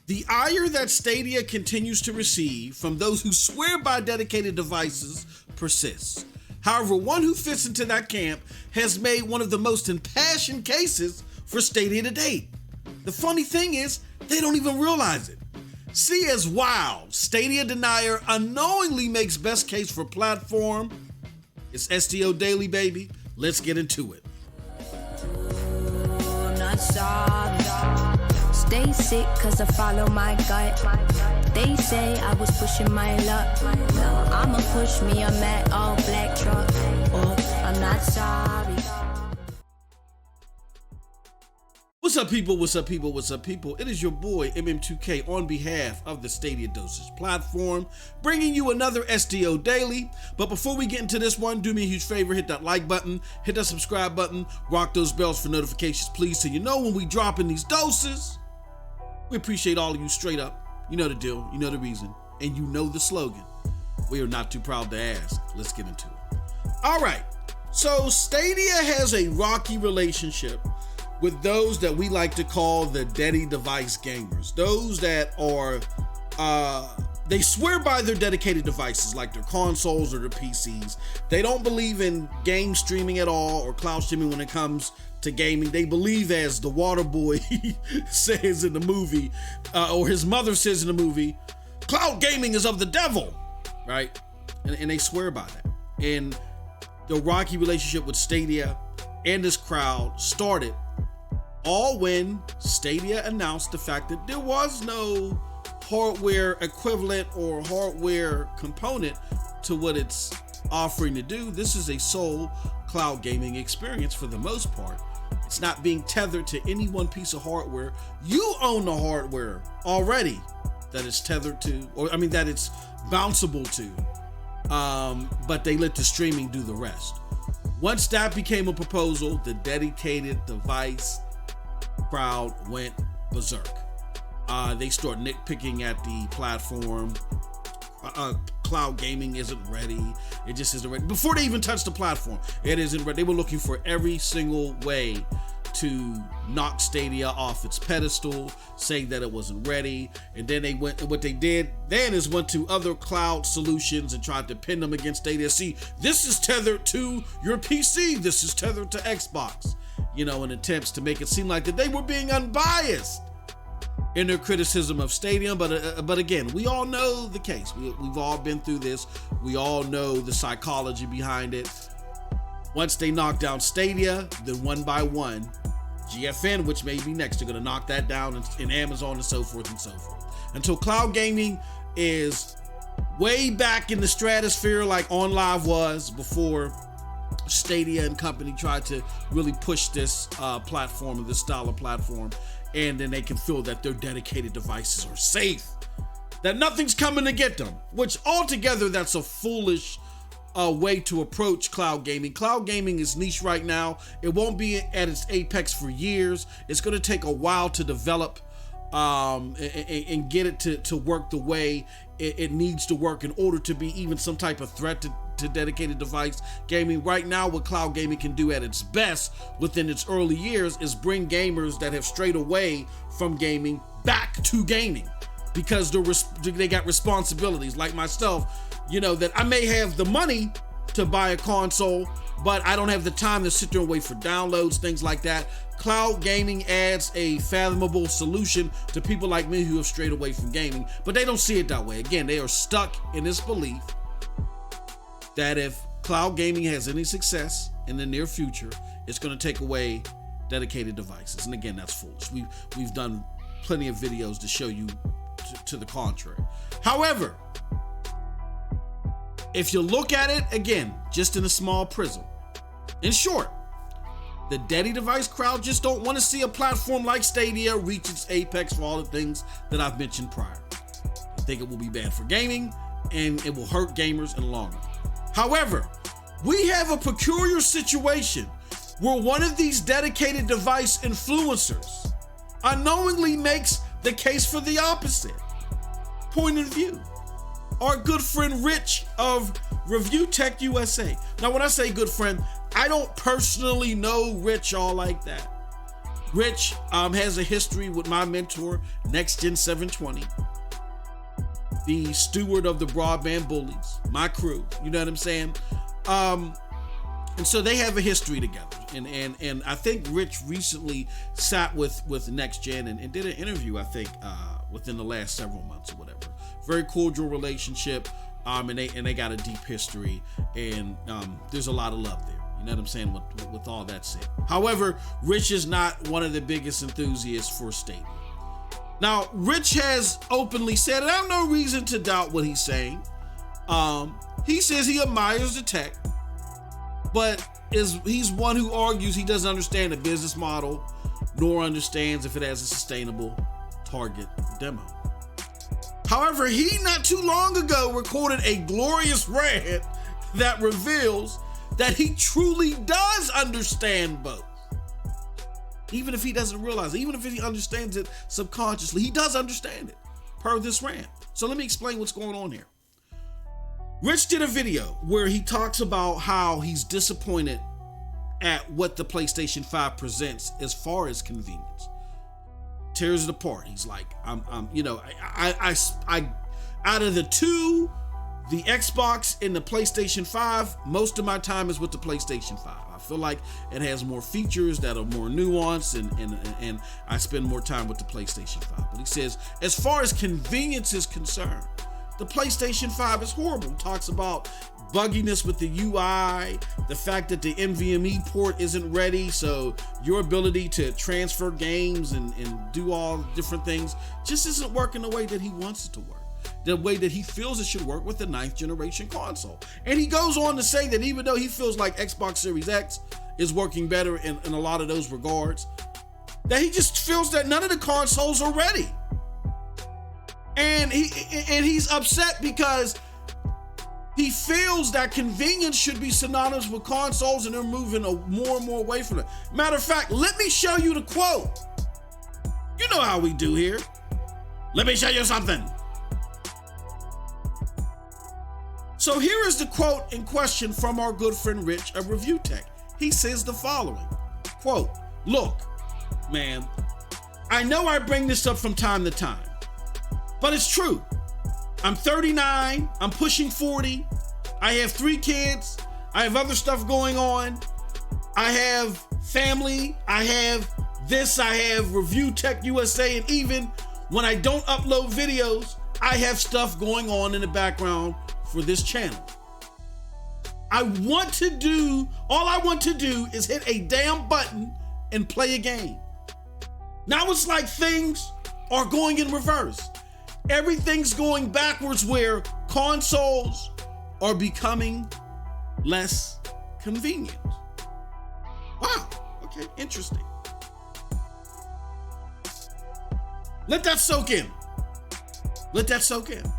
The ire that Stadia continues to receive from those who swear by dedicated devices persists. However, one who fits into that camp has made one of the most impassioned cases for Stadia to date. The funny thing is, they don't even realize it. See as wow, Stadia denier unknowingly makes best case for platform. It's STO Daily, baby. Let's get into it. Stay sick cause I follow my gut. They say I was pushing my luck. I'ma push me a matte all black truck. Oh, I'm not sorry. What's up, people? What's up, people? What's up, people? It is your boy MM2K on behalf of the Stadia Dosage platform, bringing you another STO Daily. But before we get into this one, do me a huge favor, hit that like button, hit that subscribe button, rock those bells for notifications, please, so you know when we drop in these doses. We appreciate all of you straight up. You know the deal, you know the reason, and you know the slogan. We are not too proud to ask. Let's get into it. All right, so Stadia has a rocky relationship with those that we like to call the daddy device gamers. Those that are, they swear by their dedicated devices, like their consoles or their PCs. They don't believe in game streaming at all or cloud streaming when it comes to gaming. They believe, as the water boy says in the movie, or his mother says in the movie, cloud gaming is of the devil, right? And they swear by that. And the rocky relationship with Stadia and this crowd started all when Stadia announced the fact that there was no hardware equivalent or hardware component to what it's offering to do. This is a sole cloud gaming experience for the most part. It's not being tethered to any one piece of hardware. You own the hardware already that it's tethered to, or that it's bounceable to, but they let the streaming do the rest. Once that became a proposal, the dedicated device crowd went berserk. They start nitpicking at the platform. Cloud gaming isn't ready. It just isn't ready. Before they even touched the platform, it isn't ready. They were looking for every single way to knock Stadia off its pedestal, saying that it wasn't ready. And then they went, what they did then is went to other cloud solutions and tried to pin them against Stadia. See, this is tethered to your PC. This is tethered to Xbox. In attempts to make it seem like that they were being unbiased in their criticism of Stadia. But again, we all know the case. We've all been through this. We all know the psychology behind it. Once they knock down Stadia, then one by one, GFN, which may be next, they're going to knock that down in Amazon and so forth and so forth. Until cloud gaming is way back in the stratosphere like OnLive was before Stadia and company tried to really push this platform, this style of platform, and then they can feel that their dedicated devices are safe, that nothing's coming to get them, which altogether that's a foolish way to approach cloud gaming. Cloud gaming is niche right now. It won't be at its apex for years. It's going to take a while to develop and get it to work the way it needs to work in order to be even some type of threat to dedicated device gaming. Right now, what cloud gaming can do at its best within its early years is bring gamers that have strayed away from gaming back to gaming, because they got responsibilities, like myself, that I may have the money to buy a console, but I don't have the time to sit there and wait for downloads, things like that. Cloud gaming adds a fathomable solution to people like me who have strayed away from gaming, but they don't see it that way. Again, they are stuck in this belief that if cloud gaming has any success in the near future, it's going to take away dedicated devices. And again, that's foolish. We've done plenty of videos to show you to the contrary. However, if you look at it, again, just in a small prism, in short, the daddy device crowd just don't want to see a platform like Stadia reach its apex for all the things that I've mentioned prior. I think it will be bad for gaming, and it will hurt gamers in the long run. However, we have a peculiar situation where one of these dedicated device influencers unknowingly makes the case for the opposite point of view. Our good friend Rich of Review Tech USA. Now, when I say good friend, I don't personally know Rich all like that. Rich has a history with my mentor, NextGen 720, the steward of the broadband bullies, my crew. You know what I'm saying? And so they have a history together. And I think Rich recently sat with NextGen and did an interview, I think, within the last several months or whatever. Very cordial relationship. And they got a deep history, and there's a lot of love there. You know what I'm saying? With all that said. However, Rich is not one of the biggest enthusiasts for Stadia. Now, Rich has openly said, and I have no reason to doubt what he's saying. He says he admires the tech, but he's one who argues he doesn't understand the business model, nor understands if it has a sustainable target demo. However, he not too long ago recorded a glorious rant that reveals that he truly does understand both. Even if he doesn't realize it, even if he understands it subconsciously, he does understand it per this rant. So let me explain what's going on here. Rich did a video where he talks about how he's disappointed at what the PlayStation 5 presents as far as convenience. Tears it apart. He's like, I out of the two, the Xbox and the PlayStation 5, most of my time is with the PlayStation 5. I feel like it has more features that are more nuanced, and I spend more time with the PlayStation 5. But he says, as far as convenience is concerned, the PlayStation 5 is horrible. Talks about bugginess with the UI, the fact that the NVMe port isn't ready, so your ability to transfer games and do all different things just isn't working the way that he wants it to work, the way that he feels it should work with the 9th generation console. And he goes on to say that even though he feels like Xbox Series X is working better in a lot of those regards, that he just feels that none of the consoles are ready. And he's upset because he feels that convenience should be synonymous with consoles, and they're moving more and more away from it. Matter of fact, let me show you the quote. You know how we do here. Let me show you something. So here is the quote in question from our good friend Rich of Review Tech. He says the following, quote, "Look, man, I know I bring this up from time to time, but it's true. I'm 39, I'm pushing 40, I have 3 kids, I have other stuff going on, I have family, I have this, I have Review Tech USA, and even when I don't upload videos, I have stuff going on in the background for this channel. All I want to do is hit a damn button and play a game. Now it's like things are going in reverse. Everything's going backwards where consoles are becoming less convenient." Wow, okay, interesting. Let that soak in. Let that soak in.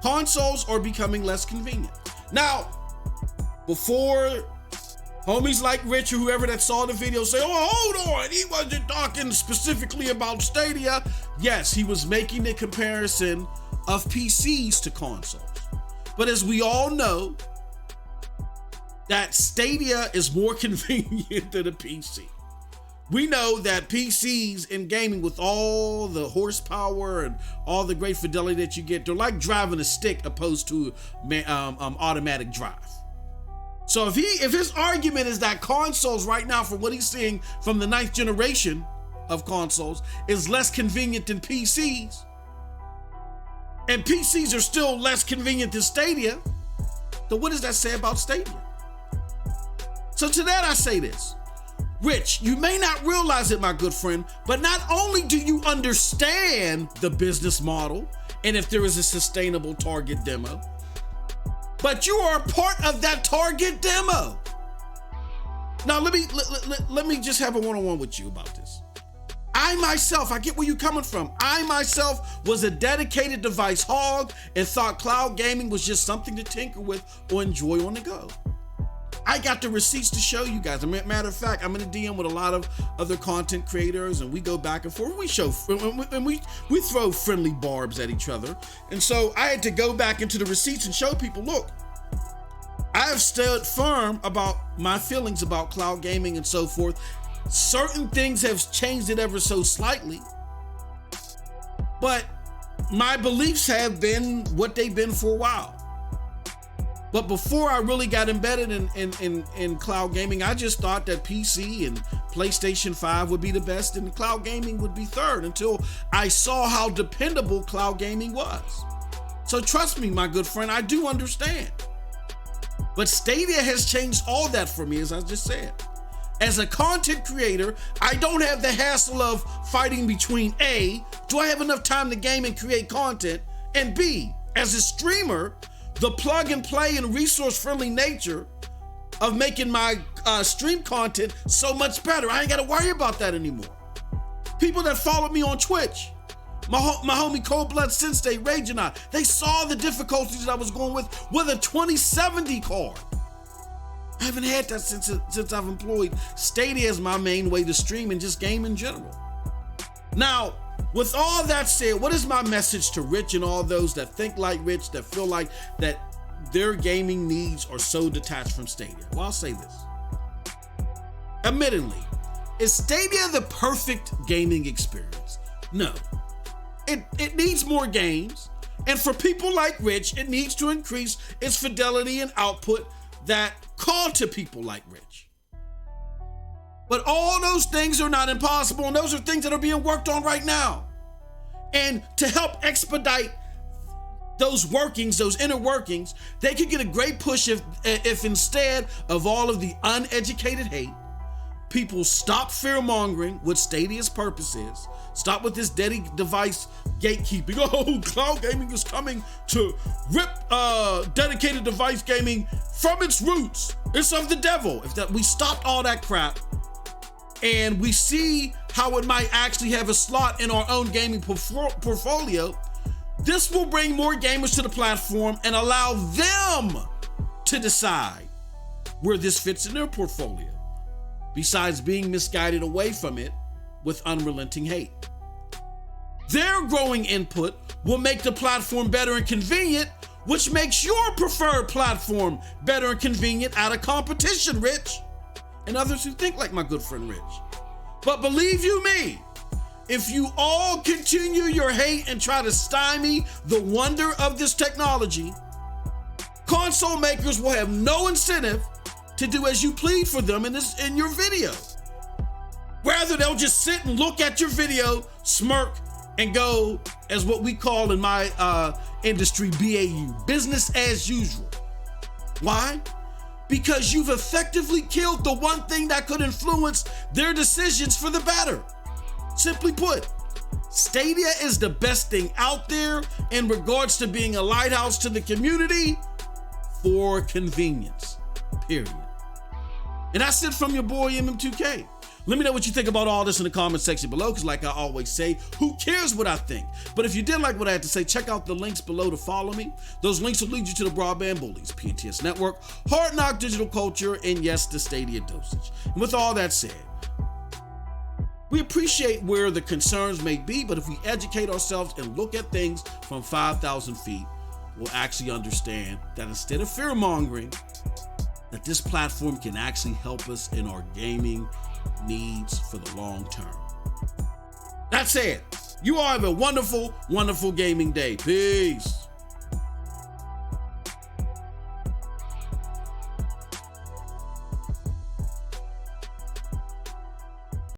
Consoles are becoming less convenient. Now, before homies like Rich or whoever that saw the video say, "Oh, hold on, he wasn't talking specifically about Stadia." Yes, he was making the comparison of PCs to consoles. But as we all know, that Stadia is more convenient than a PC. We know that PCs in gaming, with all the horsepower and all the great fidelity that you get, they're like driving a stick opposed to automatic drive. So if his argument is that consoles right now, from what he's seeing from the 9th generation of consoles, is less convenient than PCs, and PCs are still less convenient than Stadia, then what does that say about Stadia? So to that I say this. Rich, you may not realize it, my good friend, but not only do you understand the business model and if there is a sustainable target demo, but you are a part of that target demo. Now let me just have a one-on-one with you about this. I myself, I get where you're coming from. I myself was a dedicated device hog and thought cloud gaming was just something to tinker with or enjoy on the go. I got the receipts to show you guys. Matter of fact, I'm in a DM with a lot of other content creators, and we go back and forth. We throw friendly barbs at each other. And so I had to go back into the receipts and show people, look, I have stood firm about my feelings about cloud gaming and so forth. certain things have changed it ever so slightly, but my beliefs have been what they've been for a while. But before I really got embedded in cloud gaming, I just thought that PC and PlayStation 5 would be the best and cloud gaming would be third, until I saw how dependable cloud gaming was. So trust me, my good friend, I do understand. But Stadia has changed all that for me, as I just said. As a content creator, I don't have the hassle of fighting between A, do I have enough time to game and create content? And B, as a streamer, the plug and play and resource-friendly nature of making my stream content so much better. I ain't gotta worry about that anymore. People that followed me on Twitch, my homie Cold Blood Sensei, Rage and I, they saw the difficulties that I was going with a 2070 card. I haven't had that since I've employed Stadia as my main way to stream and just game in general. Now, with all that said, what is my message to Rich and all those that think like Rich, that feel like that their gaming needs are so detached from Stadia? Well, I'll say this. Admittedly, is Stadia the perfect gaming experience? No. It needs more games, and for people like Rich, it needs to increase its fidelity and output that call to people like Rich. But all those things are not impossible, and those are things that are being worked on right now. And to help expedite those workings, those inner workings, they could get a great push if instead of all of the uneducated hate, people stop fear-mongering what Stadia's purpose is. Stop with this device gatekeeping. Oh, cloud gaming is coming to rip dedicated device gaming from its roots. It's of the devil. If we stopped all that crap and we see how it might actually have a slot in our own gaming portfolio, this will bring more gamers to the platform and allow them to decide where this fits in their portfolio, besides being misguided away from it with unrelenting hate. Their growing input will make the platform better and convenient, which makes your preferred platform better and convenient out of competition, Rich, and others who think like my good friend Rich. But believe you me, if you all continue your hate and try to stymie the wonder of this technology, console makers will have no incentive to do as you plead for them in your video. Rather, they'll just sit and look at your video, smirk, and go, as what we call in my industry, BAU, business as usual. Why? Because you've effectively killed the one thing that could influence their decisions for the better. Simply put, Stadia is the best thing out there in regards to being a lighthouse to the community for convenience, period. And that's it from your boy MM2K. Let me know what you think about all this in the comment section below, because like I always say, who cares what I think? But if you did like what I had to say, check out the links below to follow me. Those links will lead you to the Broadband Bullies, PNTS Network, Hard Knock Digital Culture, and yes, the Stadia Dosage. And with all that said, we appreciate where the concerns may be, but if we educate ourselves and look at things from 5,000 feet, we'll actually understand that instead of fear-mongering, that this platform can actually help us in our gaming needs for the long term. That said, you all have a wonderful, wonderful gaming day. Peace.